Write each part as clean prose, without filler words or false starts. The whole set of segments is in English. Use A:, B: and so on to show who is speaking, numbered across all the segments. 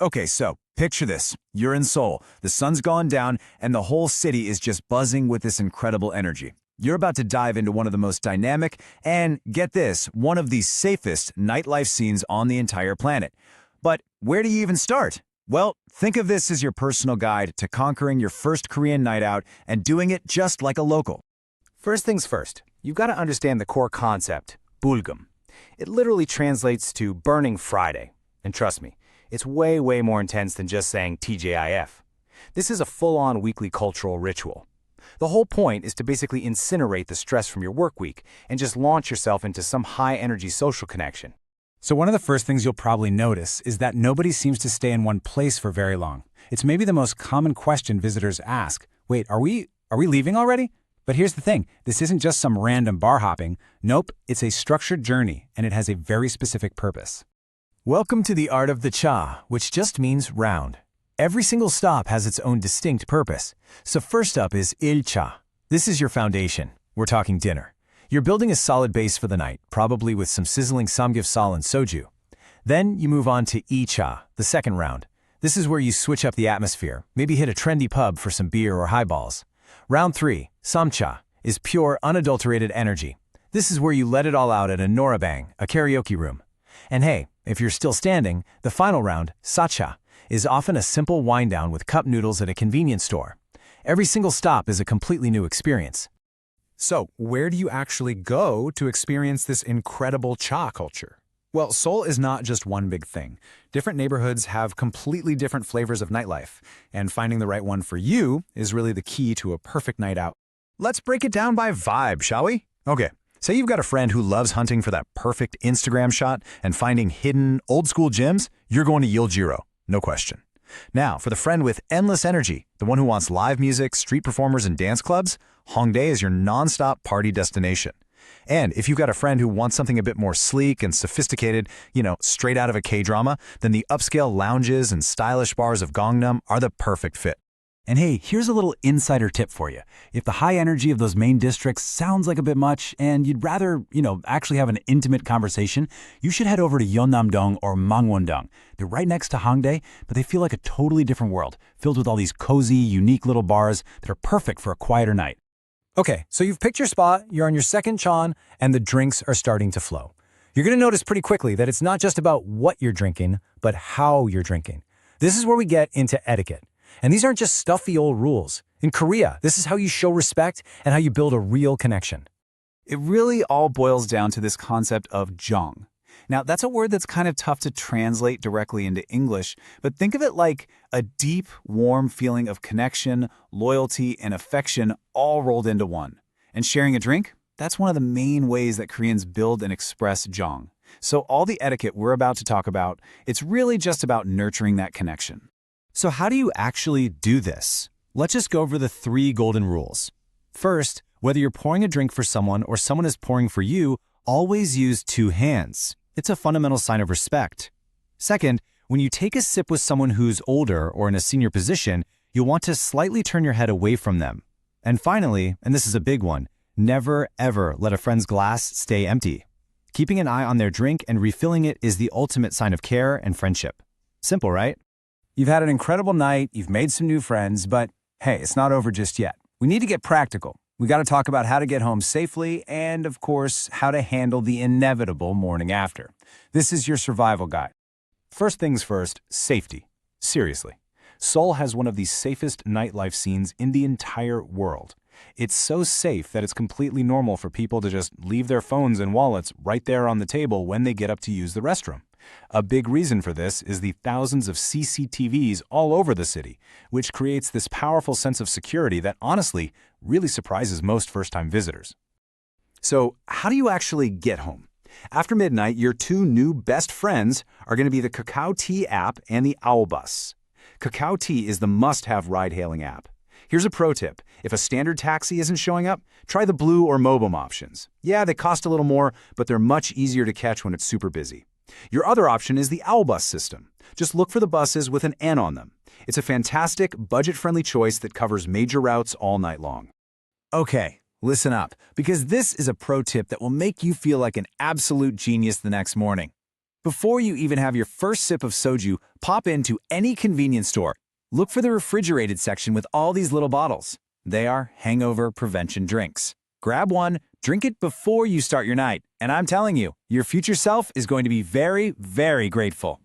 A: Okay, so picture this. You're in Seoul, the sun's gone down, and the whole city is just buzzing with this incredible energy. You're about to dive into one of the most dynamic and, get this, one of the safest nightlife scenes on the entire planet. But where do you even start? Well, think of this as your personal guide to conquering your first Korean night out and doing it just like a local.
B: First things first, you've got to understand the core concept, Bul-geum. It literally translates to Burning Friday. And trust me, it's way more intense than just saying TJIF. This is a full-on weekly cultural ritual. The whole point is to basically incinerate the stress from your work week and just launch yourself into some high-energy social connection.
C: So one of the first things you'll probably notice is that nobody seems to stay in one place for very long. It's maybe the most common question visitors ask. Wait, are we leaving already? But here's the thing, this isn't just some random bar hopping. Nope, it's a structured journey, and it has a very specific purpose.
A: Welcome to the art of the cha, which just means round. Every single stop has its own distinct purpose. So first up is il-cha. This is your foundation. We're talking dinner. You're building a solid base for the night, probably with some sizzling Samgyeopsal and soju. Then you move on to i-cha, the second round. This is where you switch up the atmosphere, maybe hit a trendy pub for some beer or highballs. Round 3, samcha, is pure, unadulterated energy. This is where you let it all out at a Noraebang, a karaoke room. And hey, if you're still standing, the final round, sacha, is often a simple wind-down with cup noodles at a convenience store. Every single stop is a completely new experience.
C: So, where do you actually go to experience this incredible cha culture? Well, Seoul is not just one big thing. Different neighborhoods have completely different flavors of nightlife, and finding the right one for you is really the key to a perfect night out.
A: Let's break it down by vibe, shall we? Okay, say you've got a friend who loves hunting for that perfect Instagram shot and finding hidden, old-school gems, you're going to Euljiro, no question. Now, for the friend with endless energy, the one who wants live music, street performers, and dance clubs, Hongdae is your non-stop party destination. And if you've got a friend who wants something a bit more sleek and sophisticated, straight out of a K-drama, then the upscale lounges and stylish bars of Gangnam are the perfect fit.
C: And hey, here's a little insider tip for you. If the high energy of those main districts sounds like a bit much and you'd rather, actually have an intimate conversation, you should head over to Yeonnam-dong or Mangwon-dong. They're right next to Hongdae, but they feel like a totally different world, filled with all these cozy, unique little bars that are perfect for a quieter night. Okay, so you've picked your spot, you're on your second chan, and the drinks are starting to flow. You're going to notice pretty quickly that it's not just about what you're drinking, but how you're drinking. This is where we get into etiquette. And these aren't just stuffy old rules. In Korea, this is how you show respect and how you build a real connection.
A: It really all boils down to this concept of jong. Now, that's a word that's kind of tough to translate directly into English, but think of it like a deep, warm feeling of connection, loyalty, and affection all rolled into one. And sharing a drink? That's one of the main ways that Koreans build and express jong. So all the etiquette we're about to talk about, it's really just about nurturing that connection. So how do you actually do this? Let's just go over the 3 golden rules. First, whether you're pouring a drink for someone or someone is pouring for you, always use 2 hands. It's a fundamental sign of respect. Second, when you take a sip with someone who's older or in a senior position, you'll want to slightly turn your head away from them. And finally, and this is a big one, never ever let a friend's glass stay empty. Keeping an eye on their drink and refilling it is the ultimate sign of care and friendship. Simple, right?
C: You've had an incredible night, you've made some new friends, but hey, it's not over just yet. We need to get practical. We got to talk about how to get home safely and, of course, how to handle the inevitable morning after. This is your survival guide. First things first, safety. Seriously. Seoul has one of the safest nightlife scenes in the entire world. It's so safe that it's completely normal for people to just leave their phones and wallets right there on the table when they get up to use the restroom. A big reason for this is the thousands of CCTVs all over the city, which creates this powerful sense of security that honestly really surprises most first-time visitors.
A: So, how do you actually get home? After midnight, your 2 new best friends are going to be the Kakao T app and the Owl Bus. Kakao T is the must-have ride-hailing app. Here's a pro tip. If a standard taxi isn't showing up, try the Blue or Mobum options. Yeah, they cost a little more, but they're much easier to catch when it's super busy. Your other option is the Owl Bus system. Just look for the buses with an N on them. It's a fantastic, budget-friendly choice that covers major routes all night long. Okay, listen up, because this is a pro tip that will make you feel like an absolute genius the next morning. Before you even have your first sip of soju, pop into any convenience store. Look for the refrigerated section with all these little bottles. They are hangover prevention drinks. Grab one, drink it before you start your night, and I'm telling you, your future self is going to be very, very grateful.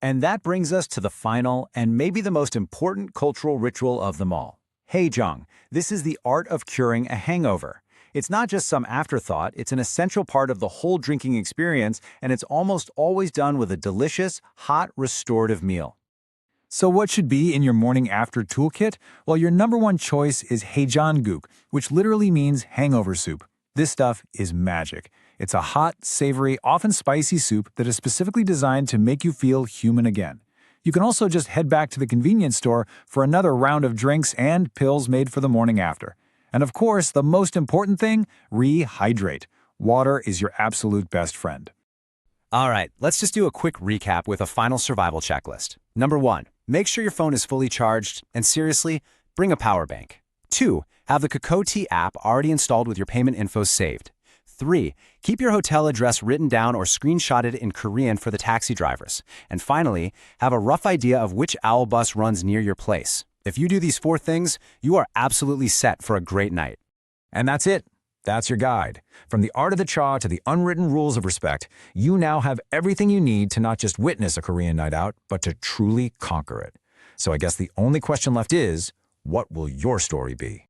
A: And that brings us to the final and maybe the most important cultural ritual of them all. Haejong. This is the art of curing a hangover. It's not just some afterthought, it's an essential part of the whole drinking experience, and it's almost always done with a delicious, hot, restorative meal.
C: So what should be in your morning after toolkit? Well, your number one choice is haejanguk, which literally means hangover soup. This stuff is magic. It's a hot, savory, often spicy soup that is specifically designed to make you feel human again. You can also just head back to the convenience store for another round of drinks and pills made for the morning after. And of course, the most important thing, rehydrate. Water is your absolute best friend.
B: All right, let's just do a quick recap with a final survival checklist. Number 1, make sure your phone is fully charged, and seriously, bring a power bank. 2, have the Kakao T app already installed with your payment info saved. 3, keep your hotel address written down or screenshotted in Korean for the taxi drivers. And finally, have a rough idea of which owl bus runs near your place. If you do these 4 things, you are absolutely set for a great night.
C: And that's it. That's your guide. From the art of the cha to the unwritten rules of respect, you now have everything you need to not just witness a Korean night out, but to truly conquer it. So I guess the only question left is, what will your story be?